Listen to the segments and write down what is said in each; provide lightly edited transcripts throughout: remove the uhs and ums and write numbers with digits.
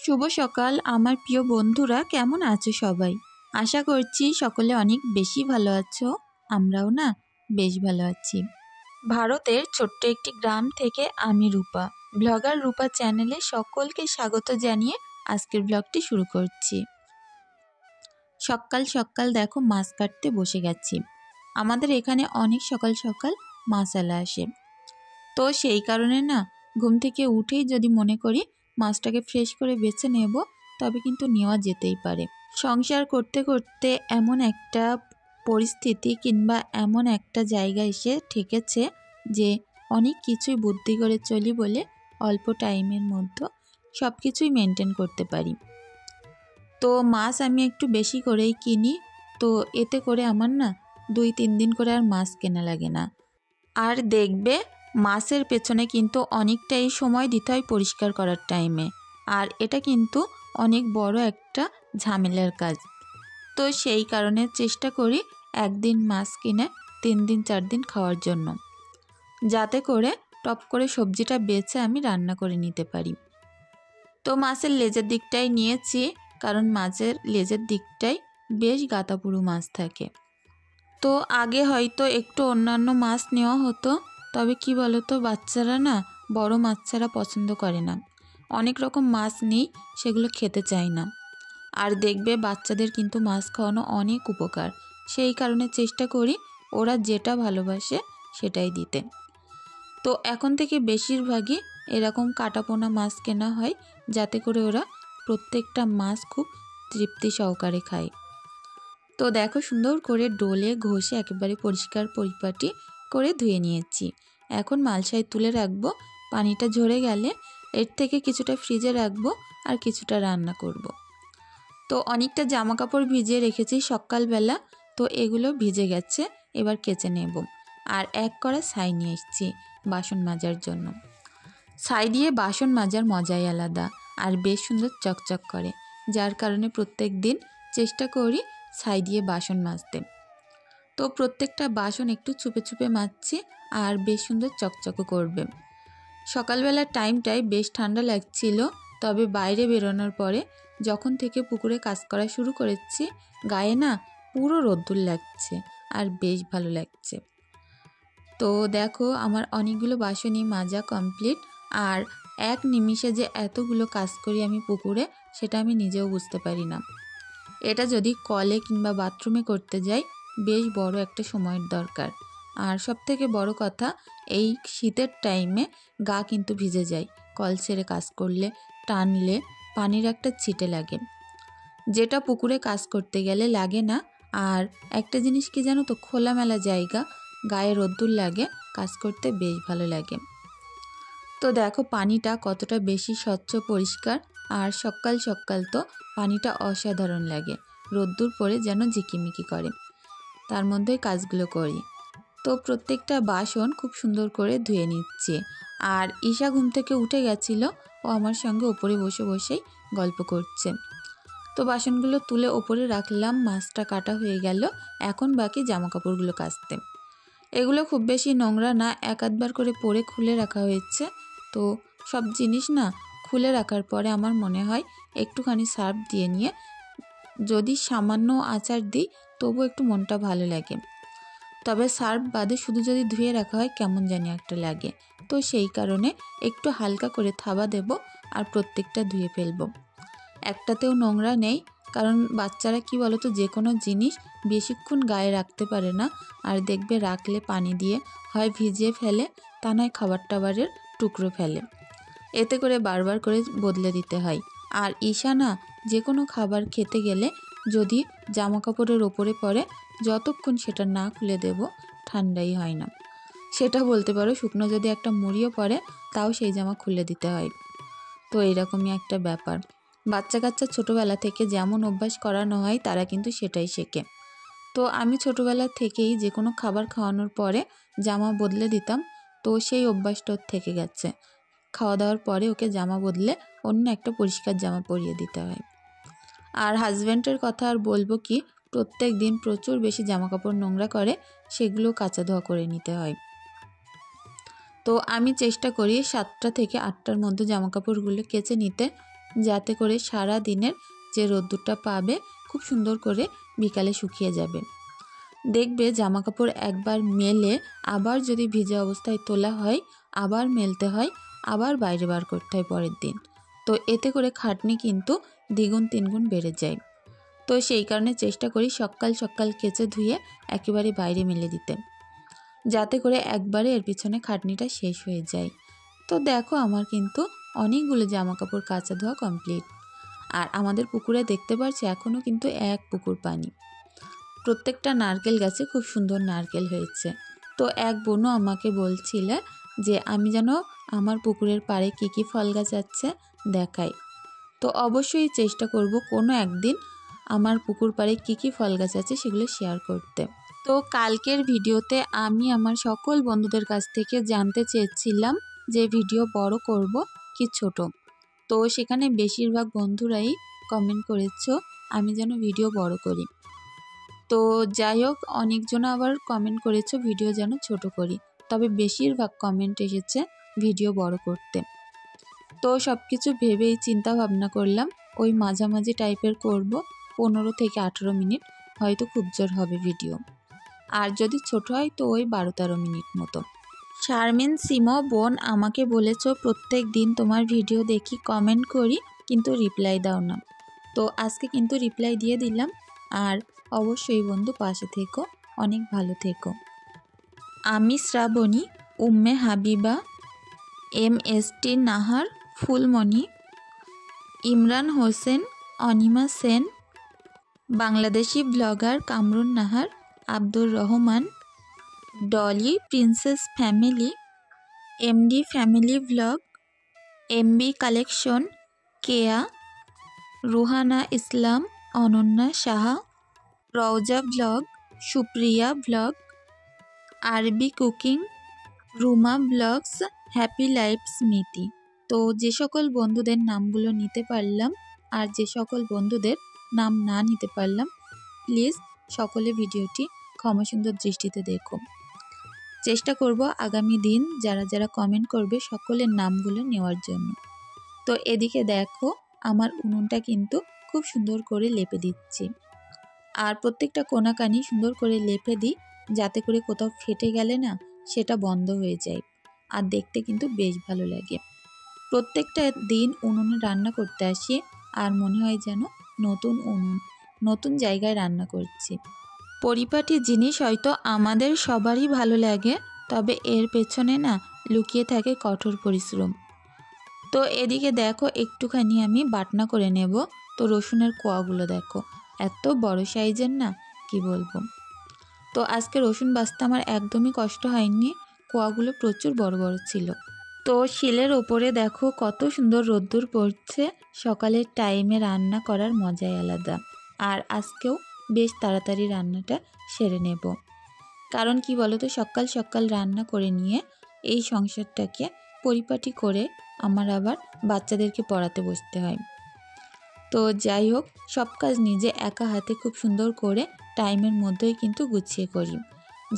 শুভ সকাল আমার প্রিয় বন্ধুরা, কেমন আছো সবাই? আশা করছি সকলে অনেক বেশি ভালো আছো। আমরাও না বেশ ভালো আছি। ভারতের ছোট্ট একটি গ্রাম থেকে আমি রূপা, ব্লগার রূপা চ্যানেলে সকলকে স্বাগত জানিয়ে আজকের ব্লগটি শুরু করছি। সকাল সকাল দেখো মাছ কাটতে বসে গেছি। আমাদের এখানে অনেক সকাল সকাল মাছওয়ালা আসে, তো সেই কারণে না ঘুম থেকে উঠেই যদি মনে করি মাছটাকে ফ্রেশ করে বেছে নেব, তবে কিন্তু নেওয়া যেতেই পারে। সংসার করতে করতে এমন একটা পরিস্থিতি কিংবা এমন একটা জায়গা এসে ঠেকেছে যে অনেক কিছুই বুদ্ধি করে চলি বলে অল্প টাইমের মধ্যে সব কিছুই মেনটেন করতে পারি। তো মাছ আমি একটু বেশি করেই কিনি, তো এতে করে আমার না 2-3 দিন করে আর মাছ কেনা লাগে না। আর দেখবে মাছের পেছনে কিন্তু অনেকটাই সময় দিতে হয় পরিষ্কার করার টাইমে, আর এটা কিন্তু অনেক বড় একটা ঝামেলার কাজ। তো সেই কারণে চেষ্টা করি একদিন মাছ কিনে 3 দিন 4 দিন খাওয়ার জন্য, যাতে করে টপ করে সবজিটা বেছে আমি রান্না করে নিতে পারি। তো মাছের লেজের দিকটাই নিয়েছি, কারণ মাছের লেজের দিকটাই বেশ গাঁতাপুরু মাছ থাকে। তো আগে হয়তো একটু অন্যান্য মাছ নেওয়া হতো, তবে কি বলতো, বাচ্চারা না বড় মাছ ছাড়া পছন্দ করে না। অনেক রকম মাছ নেই, সেগুলো খেতে চায় না। আর দেখবে বাচ্চাদের কিন্তু মাছ খাওয়ানো অনেক উপকার, সেই কারণে চেষ্টা করি ওরা যেটা ভালোবাসে সেটাই দিতে। তো এখন থেকে বেশিরভাগই এরকম কাটাপোনা মাছ কেনা হয়, যাতে করে ওরা প্রত্যেকটা মাছ খুব তৃপ্তি সহকারে খায়। তো দেখো সুন্দর করে ডোলে ঘষে একেবারে পরিষ্কার পরিপাটি করে ধুয়ে নিয়েছি। এখন মালসায় তুলে রাখবো, পানিটা ঝরে গেলে এর থেকে কিছুটা ফ্রিজে রাখবো আর কিছুটা রান্না করব। তো অনেকটা জামা কাপড় ভিজিয়ে রেখেছি সকালবেলা, তো এগুলো ভিজে গেছে, এবার কেচে নেব। আর এক কড়া ছাই নিয়ে এসেছি বাসন মাজার জন্য। ছাই দিয়ে বাসন মাজার মজাই আলাদা আর বেশ সুন্দর চকচক করে, যার কারণে প্রত্যেক দিন চেষ্টা করি ছাই দিয়ে বাসন মাজতে। তো প্রত্যেকটা বাসন একটু চুপে চুপে মাজছি আর বেশ সুন্দর চকচকও করবে। সকালবেলার টাইমটায় বেশ ঠান্ডা লাগছিল, তবে বাইরে বেরোনোর পরে যখন থেকে পুকুরে কাজ করা শুরু করেছি, গায়ে না পুরো রোদ্দুর লাগছে আর বেশ ভালো লাগছে। তো দেখো আমার অনেকগুলো বাসনই মাজা কমপ্লিট, আর এক নিমিষে যে এতগুলো কাজ করি আমি পুকুরে, সেটা আমি নিজেও বুঝতে পারি না। এটা যদি কলে কিংবা বাথরুমে করতে যাই, বেশ বড় একটা সময়ের দরকার। আর সবথেকে বড় কথা, এই শীতের টাইমে গা কিন্তু ভিজে যায়। কল ছেড়ে কাজ করলে, টানলে পানির একটা ছিটে লাগে, যেটা পুকুরে কাজ করতে গেলে লাগে না। আর একটা জিনিস কি জানো তো, খোলামেলা জায়গা, গায়ে রোদ্দুর লাগে, কাজ করতে বেশ ভালো লাগে। তো দেখো পানিটা কতটা বেশি স্বচ্ছ পরিষ্কার, আর সকাল সকাল তো পানিটা অসাধারণ লাগে, রোদ্দুর পরে যেন ঝিকিমিকি করে, তার মধ্যে কাজগুলো করি। তো প্রত্যেকটা বাসন খুব সুন্দর করে ধুয়ে নিচ্ছে। আর ঈশা ঘুম থেকে উঠে গেছিল, ও আমার সঙ্গে ওপরে বসে বসেই গল্প করছে। তো বাসনগুলো তুলে ওপরে রাখলাম, মাছটা কাটা হয়ে গেল। এখন বাকি জামা কাপড়গুলো কাচতে। এগুলো খুব বেশি নোংরা না, এক আধবার করে পরে খুলে রাখা হয়েছে। তো সব জিনিস না খুলে রাখার পরে আমার মনে হয় একটুখানি সার্ফ দিয়ে নিয়ে যদি সামান্য আচার দিই, তবু একটু মনটা ভালো লাগে। তবে সার্ফ বাদে শুধু যদি ধুয়ে রাখা হয় কেমন জানি একটা লাগে, তো সেই কারণে একটু হালকা করে থাবা দেব আর প্রত্যেকটা ধুয়ে ফেলবো। একটাতেও নোংরা নেই, কারণ বাচ্চারা কি বলতো, যে কোনো জিনিস বেশিক্ষণ গায়ে রাখতে পারে না। আর দেখবে রাখলে পানি দিয়ে হয় ভিজিয়ে ফেলে, তা নয় খাবার টাবারের টুকরো ফেলে, এতে করে বারবার করে বদলে দিতে হয়। আর ঈশা না যে কোনো খাবার খেতে গেলে যদি জামা কাপড়ের ওপরে পড়ে, যতক্ষণ সেটা না খুলে দেব ঠান্ডাই হয় না। সেটা বলতে পারো, শুকনো যদি একটা মুড়িও পড়ে তাও সেই জামা খুলে দিতে হয়। তো এরকমই একটা ব্যাপার। বাচ্চা কাচ্চা ছোটোবেলা থেকে যেমন অভ্যাস করানো হয়, তারা কিন্তু সেটাই শেখে। তো আমি ছোটোবেলা থেকেই যে কোনো খাবার খাওয়ানোর পরে জামা বদলে দিতাম, তো সেই অভ্যাসটা থেকে গেছে। খাওয়া দাওয়ার পরে ওকে জামা বদলে অন্য একটা পরিষ্কার জামা পরিয়ে দিতে হয়। আর হাজব্যান্ডের কথা আর বলবো কি, প্রত্যেক দিন প্রচুর বেশি জামা কাপড় নোংরা করে, সেগুলো কাচা ধোয়া করে নিতে হয়। তো আমি চেষ্টা করি 7টা থেকে 8টার মধ্যে জামা কাপড়গুলো কেচে নিতে, যাতে করে সারা দিনের যে রোদ্দুরটা পাবে খুব সুন্দর করে বিকালে শুকিয়ে যাবে। দেখবে জামা কাপড় একবার মেলে আবার যদি ভিজে অবস্থায় তোলা হয়, আবার মেলতে হয়, আবার বাইরে বার করতে হয় পরের দিন। তো এতে করে খাটনি কিন্তু দ্বিগুণ তিনগুণ বেড়ে যায়। তো সেই কারণে চেষ্টা করি সকাল সকাল কেচে ধুয়ে একেবারে বাইরে মেলে দিতে, যাতে করে একবারে এর পিছনে খাটনিটা শেষ হয়ে যায়। তো দেখো আমার কিন্তু অনেকগুলো জামা কাপড় কাচা ধোয়া কমপ্লিট। আর আমাদের পুকুরে দেখতে পাচ্ছি এখনও কিন্তু এক পুকুর পানি। প্রত্যেকটা নারকেল গাছে খুব সুন্দর নারকেল হয়েছে। তো এক বোনও আমাকে বলছিলে যে আমি যেন আমার পুকুরের পাড়ে কী কী ফল গাছ আছে দেখাই। তো অবশ্যই চেষ্টা করব কোনো একদিন আমার পুকুর পাড়ে কী কী ফল গাছ আছে সেগুলো শেয়ার করতে। তো কালকের ভিডিওতে আমি আমার সকল বন্ধুদের কাছ থেকে জানতে চেয়েছিলাম যে ভিডিও বড় করব কি ছোট। তো সেখানে বেশিরভাগ বন্ধুরাই কমেন্ট করেছো আমি যেন ভিডিও বড় করি। তো যাই হোক, অনেকজন আবার কমেন্ট করেছো ভিডিও যেন ছোট করি, তবে বেশিরভাগ কমেন্ট এসেছে ভিডিও বড় করতে। তো সব কিছু ভেবেই চিন্তা ভাবনা করলাম ওই মাঝামাঝি টাইপের করব, 15 থেকে 18 মিনিট হয়তো খুব জোর হবে ভিডিও, আর যদি ছোট হয় তো ওই 12-13 মিনিট মতো। শারমিন সিমো বোন আমাকে বলেছো প্রত্যেক দিন তোমার ভিডিও দেখি, কমেন্ট করি কিন্তু রিপ্লাই দাও না। তো আজকে কিন্তু রিপ্লাই দিয়ে দিলাম। আর অবশ্যই বন্ধু পাশে থেকো, অনেক ভালো থেকো। আমি Shraboni, Umme Habiba, MST Nahar, Fulmoni, Imran Hossain, Anima Sen, Bangladeshi blogger Kamrun Nahar, Abdur Rahman, Dolly, princess family, MD family blog, MB collection, Keya, Ruhana Islam, Ananya Saha, Rouza blog, Supriya blog, আরবি cooking, Ruma blogs, happy life Smriti. তো যে সকল বন্ধুদের নামগুলো নিতে পারলাম আর যে সকল বন্ধুদের নাম না নিতে পারলাম, প্লিজ সকলে ভিডিওটি ক্ষমাসুন্দর দৃষ্টিতে দেখো। চেষ্টা করব আগামী দিন যারা যারা কমেন্ট করবে সকলের নামগুলো নেওয়ার জন্য। তো এদিকে দেখো আমার উনুনটা কিন্তু খুব সুন্দর করে লেপে দিচ্ছি, আর প্রত্যেকটা কোনাকানি সুন্দর করে লেপে দিই যাতে করে কোথাও ফেটে গেলে না সেটা বন্ধ হয়ে যায়, আর দেখতে কিন্তু বেশ ভালো লাগে। প্রত্যেকটা দিন উনুনে রান্না করতে আসি আর মনে হয় যেন নতুন উনুন, নতুন জায়গায় রান্না করছি। পরিপাটি জিনিস হয়তো আমাদের সবারই ভালো লাগে, তবে এর পেছনে না লুকিয়ে থাকে কঠোর পরিশ্রম। তো এদিকে দেখো একটুখানি আমি বাটনা করে নেব। তো রসুনের কোয়াগুলো দেখো এত বড় সাইজের, না কি বলবো। তো আজকে রসুন বাছতে আমার একদমই কষ্ট হয়নি, কোয়াগুলো প্রচুর বড় বড় ছিল। তো শিলের ওপরে দেখো কত সুন্দর রোদ্দুর পড়ছে, সকালের টাইমে রান্না করার মজাই আলাদা। আর আজকেও বেশ তাড়াতাড়ি রান্নাটা সেরে নেব, কারণ কি বলো তো, সকাল সকাল রান্না করে নিয়ে এই সংসারটাকে পরিপাটি করে আমার আবার বাচ্চাদেরকে পড়াতে বসতে হয়। তো যাই হোক, সব কাজ নিজে একা হাতে খুব সুন্দর করে টাইমের মধ্যেই কিন্তু গুছিয়ে করি,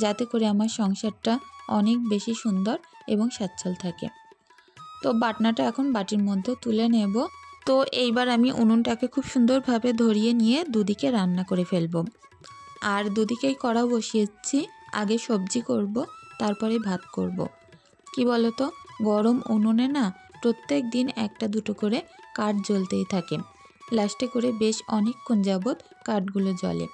যাতে করে আমার সংসারটা অনেক বেশি সুন্দর এবং সচ্ছল থাকে। তো বাটনাটা এখন বাটির মধ্যে তুলে নেব। তো এইবার আমি উনুনটাকে খুব সুন্দরভাবে ধরিয়ে নিয়ে দুদিকে রান্না করে ফেলবো। আর দুদিকেই কড়া বসিয়েছি, আগে সবজি করব, তারপরে ভাত করব। কি বলো তো, গরম উনুনে না প্রত্যেক দিন একটা দুটো করে কাঠ জ্বলতেই থাকে, লাস্টে করে বেশ অনেকক্ষণ যাবৎ কাঠগুলো জ্বলে।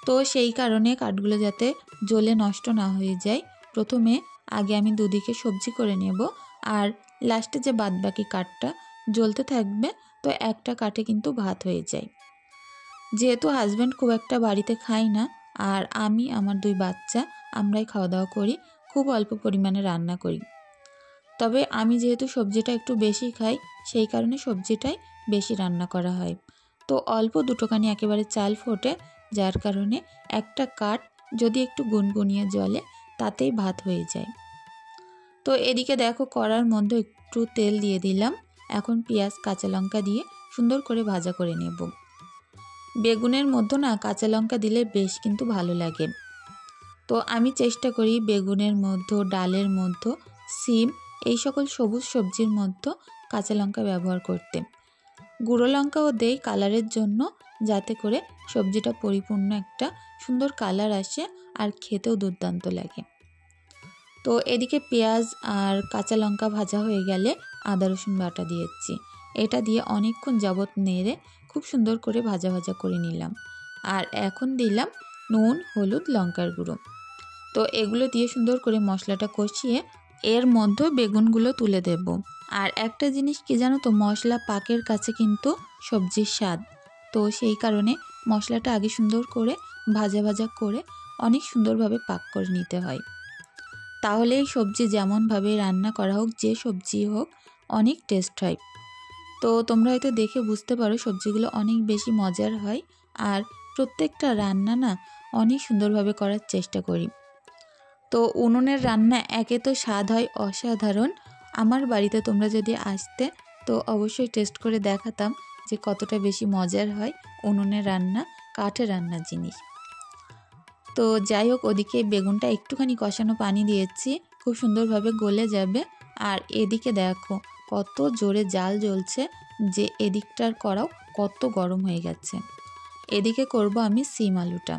তো সেই কারণে কাঠগুলো যাতে জ্বলে নষ্ট না হয়ে যায়, প্রথমে আগে আমি দুদিকে সবজি করে নেব, আর লাস্টে যে বাদবাকি কাঠটা জ্বলতে থাকবে, তো একটা কাঠে কিন্তু ভাত হয়ে যায়। যেহেতু হাজব্যান্ড খুব একটা বাড়িতে খায় না, আর আমি আমার 2 বাচ্চা আমরাই খাওয়া দাওয়া করি, খুব অল্প পরিমাণে রান্না করি। তবে আমি যেহেতু সবজিটা একটু বেশি খাই, সেই কারণে সবজিটাই বেশি রান্না করা হয়। তো অল্প দুটোখানি একেবারে চাল ফোটে, যার কারণে একটা কাঠ যদি একটু গুনগুনিয়ে জ্বলে তাতেই ভাত হয়ে যায়। তো এদিকে দেখো কড়ার মধ্যে একটু তেল দিয়ে দিলাম, এখন পেঁয়াজ কাঁচা লঙ্কা দিয়ে সুন্দর করে ভাজা করে নেব। বেগুনের মধ্যে না কাঁচা লঙ্কা দিলে বেশ কিন্তু ভালো লাগে। তো আমি চেষ্টা করি বেগুনের মধ্যে, ডালের মধ্যে, সিম, এই সকল সবুজ সবজির মধ্যে কাঁচা লঙ্কা ব্যবহার করতে, গুঁড়ো লঙ্কাও দেই কালারের জন্য, যাতে করে সবজিটা পরিপূর্ণ একটা সুন্দর কালার আসে আর খেতেও দুর্দান্ত লাগে। তো এদিকে পেঁয়াজ আর কাঁচা লঙ্কা ভাজা হয়ে গেলে আদা রসুন বাটা দিয়েছি। এটা দিয়ে অনেকক্ষণ যাবৎ নেড়ে খুব সুন্দর করে ভাজা ভাজা করে নিলাম। আর এখন দিলাম নুন, হলুদ, লঙ্কার গুঁড়ো। তো এগুলো দিয়ে সুন্দর করে মশলাটা কষিয়ে এর মধ্যে বেগুনগুলো তুলে দেব। আর একটা জিনিস কি জানো তো, মশলা পাকের কাছে কিন্তু সবজির স্বাদ। তো সেই কারণে মশলাটা আগে সুন্দর করে ভাজা ভাজা করে অনেক সুন্দরভাবে পাক করে নিতে হয়। তাহলে এই সবজি যেমনভাবে রান্না করা হোক, যে সবজি হোক, অনেক টেস্ট হয়। তো তোমরা হয়তো দেখে বুঝতে পারো সবজিগুলো অনেক বেশি মজার হয়। আর প্রত্যেকটা রান্না না অনেক সুন্দরভাবে করার চেষ্টা করি। তো উনুনের রান্না একে তো স্বাদ হয় অসাধারণ। আমার বাড়িতে তোমরা যদি আসতে তো অবশ্যই টেস্ট করে দেখাতাম যে কতটা বেশি মজার হয় উনুনের রান্না, কাঠের রান্নার জিনিস। তো যাই হোক, ওদিকে বেগুনটা একটুখানি কষানো পানি দিয়েছি, খুব সুন্দরভাবে গলে যাবে। আর এদিকে দেখো কত জোরে জাল জ্বলছে, যে এদিকটার কড়াও কত গরম হয়ে গেছে। এদিকে করব আমি সিম আলুটা।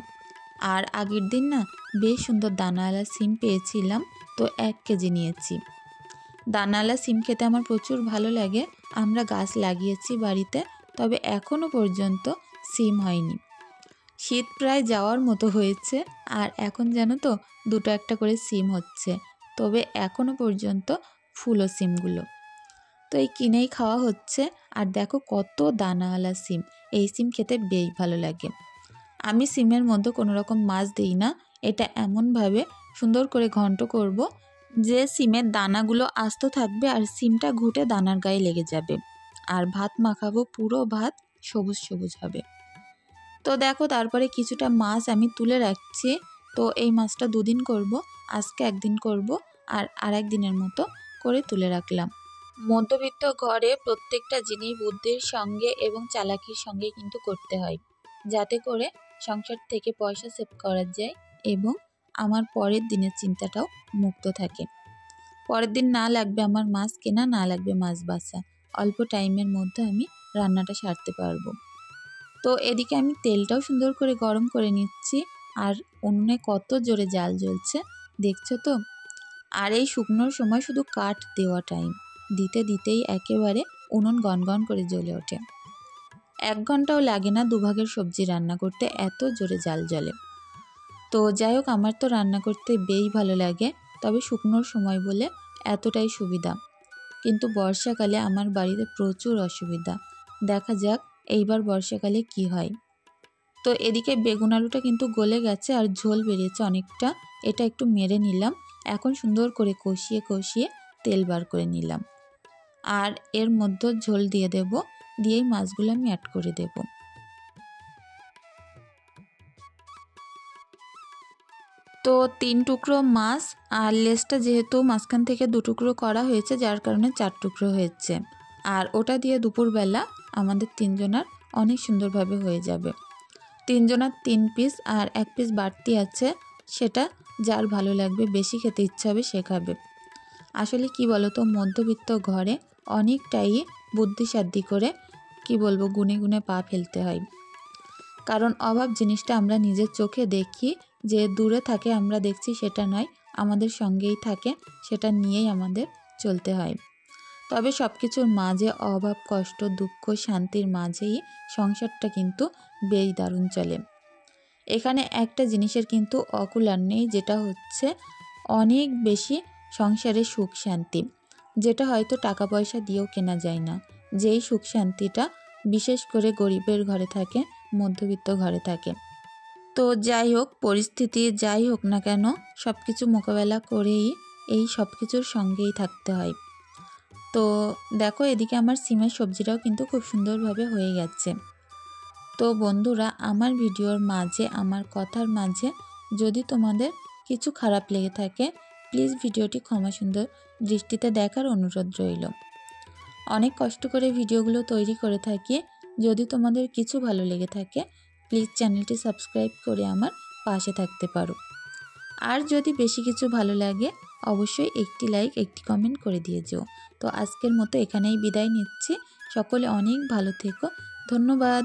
আর আগের দিন না বেশ সুন্দর দানাওয়ালা সিম পেয়েছিলাম, তো 1 কেজি নিয়েছি। দানাওয়ালা সিম খেতে আমার প্রচুর ভালো লাগে। আমরা গাছ লাগিয়েছি বাড়িতে, তবে এখনও পর্যন্ত সিম হয়নি। শীত প্রায় যাওয়ার মতো হয়েছে, আর এখন জানো তো 2-1 করে সিম হচ্ছে, তবে এখনও পর্যন্ত ফুলো সিমগুলো। তো এই কিনেই খাওয়া হচ্ছে। আর দেখো কত দানাওয়ালা সিম, এই সিম খেতে বেশ ভালো লাগে। আমি সিমের মধ্যে কোনো রকম মাছ দিই না, এটা এমনভাবে সুন্দর করে ঘন্ট করব যে সিমের দানাগুলো আস্ত থাকবে আর সিমটা ঘুটে দানার গায়ে লেগে যাবে। আর ভাত মাখাবো, পুরো ভাত সবুজ সবুজ হবে। তো দেখো তারপরে কিছুটা মাছ আমি তুলে রাখছি। তো এই মাছটা 2 দিন করব, আজকে 1 দিন করব আর আরেক দিনের মতো করে তুলে রাখলাম। মধ্যবিত্ত ঘরে প্রত্যেকটা জিনিস বুদ্ধির সঙ্গে এবং চালাকির সঙ্গে কিন্তু করতে হয়, যাতে করে সংসার থেকে পয়সা সেভ করা যায় এবং আমার পরের দিনের চিন্তাটাও মুক্ত থাকে। পরের দিন না লাগবে আমার মাছ কেনা, না লাগবে মাছ বাছা, অল্প টাইমের মধ্যে আমি রান্নাটা সারতে পারবো। তো এদিকে আমি তেলটাও সুন্দর করে গরম করে নিচ্ছি। আর উনুনে কত জোরে জাল জ্বলছে দেখছো তো। আর এই শুকনোর সময় শুধু কাঠ দেওয়া টাইম, দিতে দিতেই একেবারে উনুন গনগন করে জ্বলে ওঠে। 1 ঘন্টাও লাগে না 2 ভাগের সবজি রান্না করতে, এত জোরে জাল জ্বলে। তো যাই হোক, আমার তো রান্না করতে বেশ ভালো লাগে, তবে শুকনোর সময় বলে এতটাই সুবিধা। কিন্তু বর্ষাকালে আমার বাড়িতে প্রচুর অসুবিধা। দেখা যাক এইবার বর্ষাকালে কি হয়। তো এদিকে বেগুন আলুটা কিন্তু গলে গেছে আর ঝোল বেরিয়েছে অনেকটা, এটা একটু মেরে নিলাম। এখন সুন্দর করে কষিয়ে কষিয়ে তেল বার করে নিলাম। আর এর মধ্যে ঝোল দিয়ে দেব, দিয়েই মাছগুলো আমি অ্যাড করে দেব। তো 3 টুকরো মাছ, আর লেজটা যেহেতু মাঝখান থেকে 2 টুকরো করা হয়েছে, যার কারণে 4 টুকরো হয়েছে। আর ওটা দিয়ে দুপুরবেলা আমাদের 3 জনার অনেক সুন্দরভাবে হয়ে যাবে। 3 জনার 3 পিস, আর 1 পিস বাড়তি আছে, সেটা যার ভালো লাগবে, বেশি খেতে ইচ্ছা হবে সে খাবে। আসলে কি বলো তো, মধ্যবিত্ত ঘরে অনেকটাই বুদ্ধিসাধ্য করে কি বলবো গুনে গুনে পা ফেলতে হয়। কারণ অভাব জিনিসটা আমরা নিজের চোখে দেখি, যে দূরে থাকে আমরা দেখছি সেটা নয়, আমাদের সঙ্গেই থাকে, সেটা নিয়েই আমাদের চলতে হয়। তবে সব কিছুর মাঝে অভাব, কষ্ট, দুঃখ, শান্তির মাঝেই সংসারটা কিন্তু বেশ দারুণ চলে। এখানে একটা জিনিসের কিন্তু অকুলার নেই, যেটা হচ্ছে অনেক বেশি সংসারে সুখ শান্তি, যেটা হয়তো টাকা পয়সা দিয়েও কেনা যায় না। যেই সুখ শান্তিটা বিশেষ করে গরিবের ঘরে থাকে, মধ্যবিত্ত ঘরে থাকে। তো যাই হোক, পরিস্থিতি যাই হোক না কেন, সব কিছু মোকাবেলা করেই এই সব কিছুর সঙ্গেই থাকতে হয়। তো দেখো এদিকে আমার সিমের সবজিটাও কিন্তু খুব সুন্দরভাবে হয়ে গেছে। তো বন্ধুরা, আমার ভিডিওর মাঝে, আমার কথার মাঝে যদি তোমাদের কিছু খারাপ লেগে থাকে, প্লিজ ভিডিওটি ক্ষমা সুন্দর দৃষ্টিতে দেখার অনুরোধ রইল। অনেক কষ্ট করে ভিডিওগুলো তৈরি করে থাকি, যদি তোমাদের কিছু ভালো লেগে থাকে প্লিজ চ্যানেলটি সাবস্ক্রাইব করে আমার পাশে থাকতে পারো। আর যদি বেশি কিছু ভালো লাগে অবশ্যই একটি লাইক, একটি কমেন্ট করে দিয়ে যেও। তো আজকের মতো এখানেই বিদায় নিচ্ছি। সকলে অনেক ভালো থেকো। ধন্যবাদ।